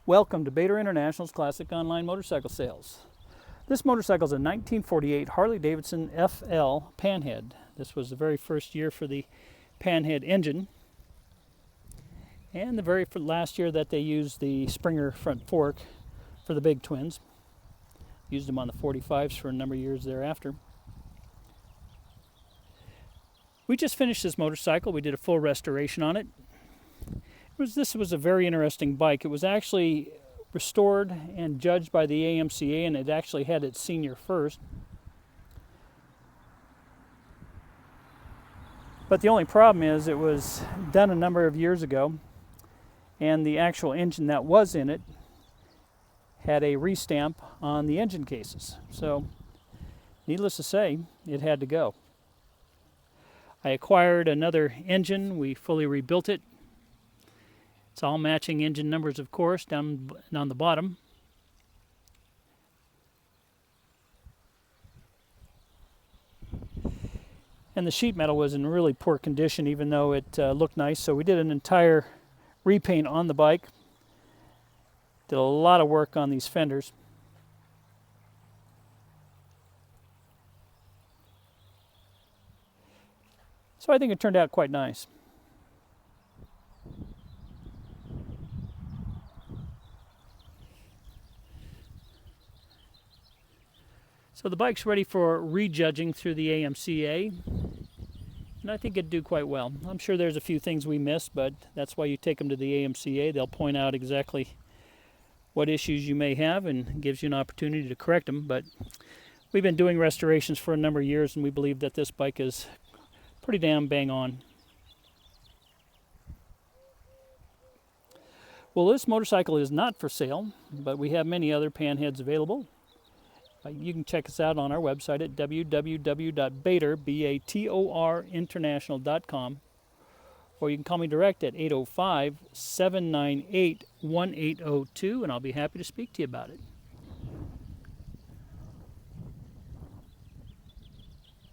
Welcome to Bator International's Classic Online Motorcycle Sales. This motorcycle is a 1948 Harley Davidson FL Panhead. This was the very first year for the Panhead engine, and the very last year that they used the Springer front fork for the big twins. Used them on the 45s for a number of years thereafter. We just finished this motorcycle. We did a full restoration on it. This was a very interesting bike. It was actually restored and judged by the AMCA, and it actually had its senior first. But the only problem is it was done a number of years ago, and the actual engine that was in it had a restamp on the engine cases. So, needless to say, it had to go. I acquired another engine. We fully rebuilt it. It's all matching engine numbers, of course, down on the bottom. And the sheet metal was in really poor condition, even though it looked nice. So we did an entire repaint on the bike. Did a lot of work on these fenders. So I think it turned out quite nice. So the bike's ready for rejudging through the AMCA, and I think it'd do quite well. I'm sure there's a few things we missed, but that's why you take them to the AMCA. They'll point out exactly what issues you may have and gives you an opportunity to correct them. But we've been doing restorations for a number of years, and we believe that this bike is pretty damn bang on. Well, this motorcycle is not for sale, but we have many other Panheads available. You can check us out on our website at www.batorinternational.com, or you can call me direct at 805-798-1802, and I'll be happy to speak to you about it.